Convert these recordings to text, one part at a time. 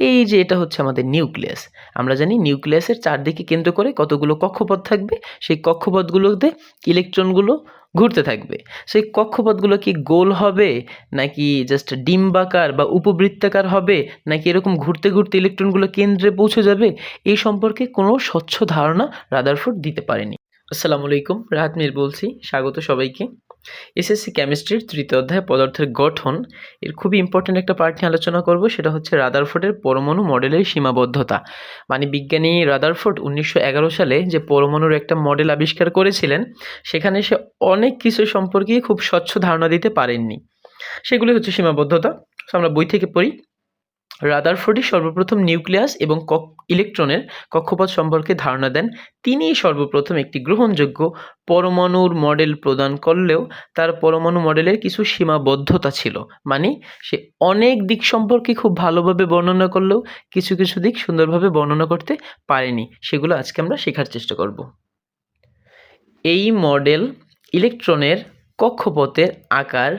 এই যে এটা হচ্ছে আমাদের নিউক্লিয়াস। আমরা জানি নিউক্লিয়াসের চারদিকে কেন্দ্র করে কতগুলো কক্ষপথ থাকবে, সেই কক্ষপথগুলোতে ইলেকট্রনগুলো ঘুরতে থাকবে। সেই কক্ষপথগুলো কি গোল হবে, নাকি জাস্ট ডিম্বাকার বা উপবৃত্তাকার হবে, নাকি এরকম ঘুরতে ঘুরতে ইলেকট্রনগুলো কেন্দ্রে পৌঁছে যাবে, এই সম্পর্কে কোনো স্বচ্ছ ধারণা রাদারফোর্ড দিতে পারেনি। আসসালামু আলাইকুম, রাহাত মির বলছি, স্বাগত সবাইকে। এসএসসি কেমিস্ট্রির তৃতীয় অধ্যায় পদার্থের গঠন এর খুবই ইম্পর্ট্যান্ট একটা পার্ট নিয়ে আলোচনা করব, সেটা হচ্ছে রাদারফোর্ডের পরমাণু মডেলের সীমাবদ্ধতা। মানে বিজ্ঞানী রাদারফোর্ড 1911 সালে যে পরমাণুর একটা মডেল আবিষ্কার করেছিলেন, সেখানে সে অনেক কিছু সম্পর্কে খুব স্বচ্ছ ধারণা দিতে পারেননি। সেগুলি হচ্ছে সীমাবদ্ধতা। আমরা বই থেকে পড়ি। রাদারফোর্ডই সর্বপ্রথম নিউক্লিয়াস এবং ইলেকট্রনের কক্ষপথ সম্পর্কে ধারণা দেন। তিনিই সর্বপ্রথম একটি গ্রহণযোগ্য পরমাণুর মডেল প্রদান করলেও তার পরমাণু মডেলের কিছু সীমাবদ্ধতা ছিল। মানে সে অনেক দিক সম্পর্কে খুব ভালোভাবে বর্ণনা করলেও কিছু কিছু দিক সুন্দরভাবে বর্ণনা করতে পারেনি। সেগুলো আজকে আমরা শেখার চেষ্টা করব। এই মডেল ইলেকট্রনের কক্ষপথের আকার,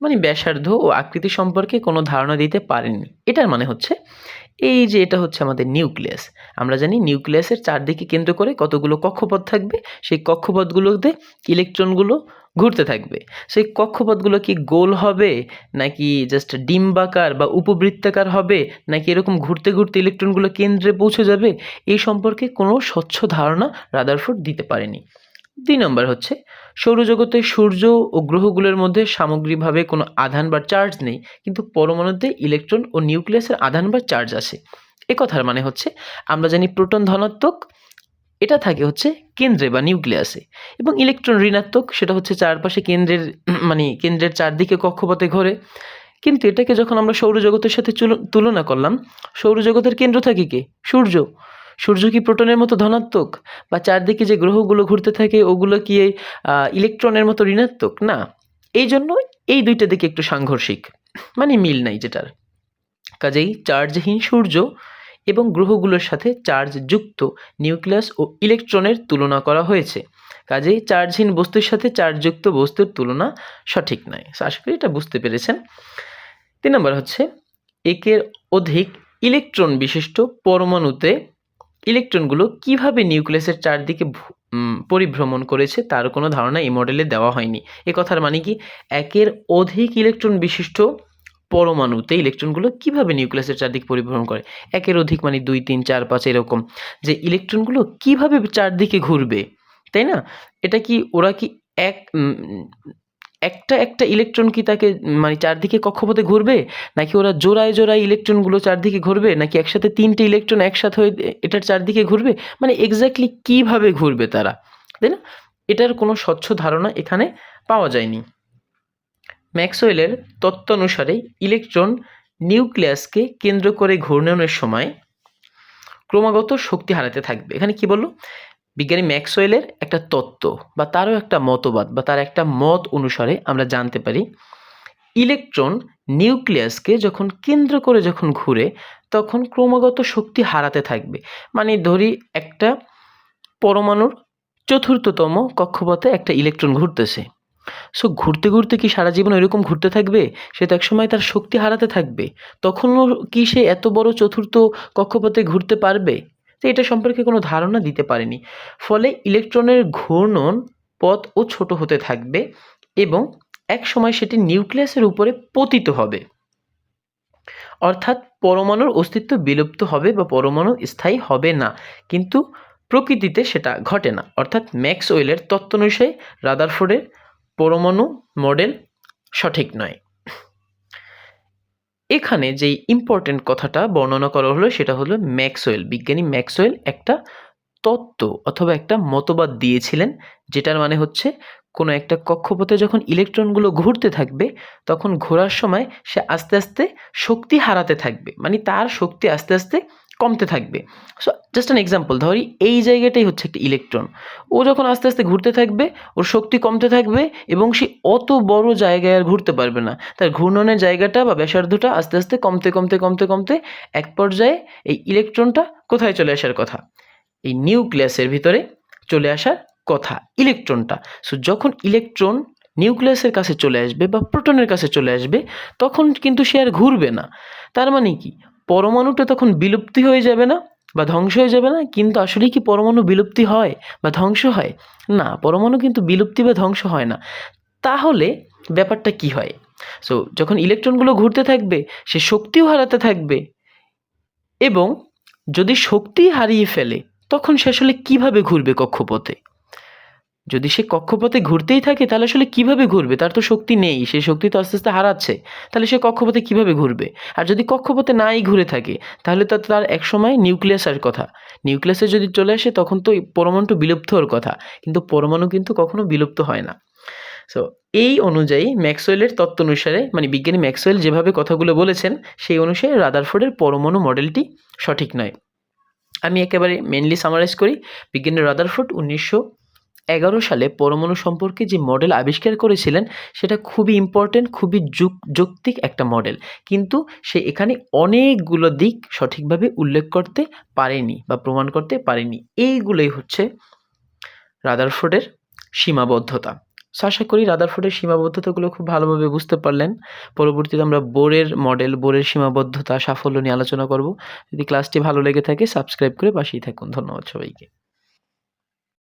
মানে ব্যাসার্ধ ও আকৃতি সম্পর্কে কোনো ধারণা দিতে পারেননি। এটার মানে হচ্ছে এই যে এটা হচ্ছে আমাদের নিউক্লিয়াস। আমরা জানি নিউক্লিয়াসের চারদিকে কেন্দ্র করে কতগুলো কক্ষপথ থাকবে, সেই কক্ষপথগুলোতে ইলেকট্রনগুলো ঘুরতে থাকবে। সেই কক্ষপথগুলো কি গোল হবে, নাকি জাস্ট ডিম্বাকার বা উপবৃত্তাকার হবে, নাকি এরকম ঘুরতে ঘুরতে ইলেকট্রনগুলো কেন্দ্রে পৌঁছে যাবে, এই সম্পর্কে কোনো স্বচ্ছ ধারণা রাদারফোর্ড দিতে পারেনি। 2 নম্বর হচ্ছে সৌরজগতে সূর্য ও গ্রহগুলোর মধ্যে সামগ্রিকভাবে কোনো আধান বা চার্জ নেই, কিন্তু পরমাণুতে ইলেকট্রন ও নিউক্লিয়াসের আধান বা চার্জ আছে। এ কথার মানে হচ্ছে আমরা জানি প্রোটন ধনাত্মক, এটা থাকে হচ্ছে কেন্দ্রে বা নিউক্লিয়াসে, এবং ইলেকট্রন ঋণাত্মক, সেটা হচ্ছে চারপাশে কেন্দ্রের মানে কেন্দ্রের চারদিকে কক্ষপথে ঘোরে। কিন্তু এটাকে যখন আমরা সৌরজগতের সাথে তুলনা করলাম, সৌরজগতের কেন্দ্র থাকে কে? সূর্য। সূর্য কি প্রোটনের মতো ধনাত্মক, বা চারদিকে যে গ্রহগুলো ঘুরতে থাকে ওগুলো কি ইলেকট্রনের মতো ঋণাত্মক? না। এই জন্য এই দুইটা দিকে একটু সাংঘর্ষিক, মানে মিল নাই যেটার। কাজেই চার্জহীন সূর্য এবং গ্রহগুলোর সাথে চার্জ যুক্ত নিউক্লিয়াস ও ইলেকট্রনের তুলনা করা হয়েছে। কাজেই চার্জহীন বস্তুর সাথে চার্জযুক্ত বস্তুর তুলনা সঠিক নয়। আশা করি এটা বুঝতে পেরেছেন। 3 নম্বর হচ্ছে একের অধিক ইলেকট্রন বিশিষ্ট পরমাণুতে ইলেকট্রনগুলো কিভাবে নিউক্লিয়াসের চারদিকে পরিভ্রমণ করেছে তার কোনো ধারণা এই মডেলে দেওয়া হয়নি। এ কথার মানে কি, একের অধিক ইলেকট্রন বিশিষ্ট পরমাণুতে ইলেকট্রনগুলো কিভাবে নিউক্লিয়াসের চারদিকে পরিভ্রমণ করে। একের অধিক মানে 2, 3, 4, 5 এরকম, যে ইলেকট্রনগুলো কিভাবে চারদিকে ঘুরবে, তাই না? এটা কি ওরা কি এক একটা একটা ইলেকট্রন কি তাকে মানে চারদিকে কক্ষপথে ঘুরবে, নাকি ওরা জোড়ায় জোড়ায় ইলেকট্রনগুলো চারদিকে ঘুরবে, নাকি একসাথে 3টে ইলেকট্রন একসাথে হয়ে এটার চারদিকে ঘুরবে, মানে এক্স্যাক্টলি কিভাবে ঘুরবে তারা, তাই না? এটার কোনো স্বচ্ছ ধারণা এখানে পাওয়া যায়নি। ম্যাক্সওয়েলের তত্ত্ব অনুসারে ইলেকট্রন নিউক্লিয়াসকে কেন্দ্র করে ঘূর্ণনের সময় ক্রমাগত শক্তি হারাতে থাকবে। এখানে কি বললো? বিজ্ঞানী ম্যাক্সওয়েলের একটা তত্ত্ব বা তারও একটা মতবাদ বা তার একটা মত অনুসারে আমরা জানতে পারি, ইলেকট্রন নিউক্লিয়াসকে যখন কেন্দ্র করে যখন ঘুরে তখন ক্রমাগত শক্তি হারাতে থাকবে। মানে ধরি একটা পরমাণুর চতুর্থতম কক্ষপথে একটা ইলেকট্রন ঘুরতেছে। সো ঘুরতে ঘুরতে কি সারা জীবন এরকম ঘুরতে থাকবে? সে তো একসময় তার শক্তি হারাতে থাকবে। তখনও কি সে এত বড় চতুর্থ কক্ষপথে ঘুরতে পারবে? তো এটা সম্পর্কে কোনো ধারণা দিতে পারেনি। ফলে ইলেকট্রনের ঘূর্ণন পথও ছোট হতে থাকবে এবং এক সময় সেটি নিউক্লিয়াসের উপরে পতিত হবে। অর্থাৎ পরমাণুর অস্তিত্ব বিলুপ্ত হবে বা পরমাণু স্থায়ী হবে না, কিন্তু প্রকৃতিতে সেটা ঘটে না। অর্থাৎ ম্যাক্সওয়েলের তত্ত্ব অনুসারে রাদারফোর্ডের পরমাণু মডেল সঠিক নয়। এখানে যেই ইম্পর্টেন্ট কথাটা বর্ণনা করা হলো সেটা হলো বিজ্ঞানী ম্যাক্সওয়েল একটা তত্ত্ব অথবা একটা মতবাদ দিয়েছিলেন, যেটার মানে হচ্ছে কোনো একটা কক্ষপথে যখন ইলেকট্রনগুলো ঘুরতে থাকবে তখন ঘোরার সময় সে আস্তে আস্তে শক্তি হারাতে থাকবে, মানে তার শক্তি আস্তে আস্তে কমতে থাকবে। সো জাস্ট অ্যান এক্সাম্পল, ধরি এই জায়গাটাই হচ্ছে একটা ইলেকট্রন। ও যখন আস্তে আস্তে ঘুরতে থাকবে ওর শক্তি কমতে থাকবে এবং সে অত বড় জায়গায় আর ঘুরতে পারবে না। তার ঘূর্ণনের জায়গাটা বা ব্যাসার্ধটা আস্তে আস্তে কমতে কমতে কমতে কমতে এক পর্যায়ে এই ইলেকট্রনটা কোথায় চলে আসার কথা? এই নিউক্লিয়াসের ভিতরে চলে আসার কথা ইলেকট্রনটা। সো যখন ইলেকট্রন নিউক্লিয়াসের কাছে চলে আসবে বা প্রোটনের কাছে চলে আসবে তখন কিন্তু সে আর ঘুরবে না। তার মানে কি, পরমাণুটা তখন বিলুপ্তি হয়ে যাবে না বা ধ্বংস হয়ে যাবে না? কিন্তু আসলেই কি পরমাণু বিলুপ্তি হয় বা ধ্বংস হয়? না, পরমাণু কিন্তু বিলুপ্তি বা ধ্বংস হয় না। তাহলে ব্যাপারটা কি হয়? সো যখন ইলেকট্রনগুলো ঘুরতে থাকবে সে শক্তিও হারাতে থাকবে, এবং যদি শক্তি হারিয়ে ফেলে তখন সে আসলে কীভাবে ঘুরবে কক্ষপথে? যদি সে কক্ষপথে ঘুরতেই থাকে তাহলে আসলে কীভাবে ঘুরবে? তার তো শক্তি নেই, সে শক্তি তো আস্তে আস্তে হারাচ্ছে। তাহলে সে কক্ষপথে কীভাবে ঘুরবে? আর যদি কক্ষপথে নাই ঘুরে থাকে তাহলে তো তার একসময় নিউক্লিয়াসের কথা, নিউক্লিয়াসে যদি চলে আসে তখন তো এই পরমাণুটা বিলুপ্ত হওয়ার কথা, কিন্তু পরমাণু কিন্তু কখনো বিলুপ্ত হয় না। সো এই অনুযায়ী ম্যাক্সওয়েলের তত্ত্ব অনুসারে, মানে বিজ্ঞানী ম্যাক্সওয়েল যেভাবে কথাগুলো বলেছেন সেই অনুসারে রাদারফোর্ডের পরমাণু মডেলটি সঠিক নয়। আমি একেবারে মেনলি সামারাইজ করি। বিজ্ঞানী রাদারফোর্ড 1911 সালে পরমাণু সম্পর্কে যে মডেল আবিষ্কার করেছিলেন সেটা খুবই ইম্পর্টেন্ট, খুবই যৌক্তিক একটা মডেল, কিন্তু সে এখানে অনেকগুলো দিক সঠিকভাবে উল্লেখ করতে পারেনি বা প্রমাণ করতে পারেনি। এইগুলোই হচ্ছে রাদারফোর্ডের সীমাবদ্ধতা। সো আশা করি রাদারফোর্ডের সীমাবদ্ধতাগুলো খুব ভালোভাবে বুঝতে পারলেন। পরবর্তীতে আমরা বোরের মডেল, বোরের সীমাবদ্ধতা, সাফল্য নিয়ে আলোচনা করব। যদি ক্লাসটি ভালো লেগে থাকে সাবস্ক্রাইব করে পাশেই থাকুন। ধন্যবাদ সবাইকে।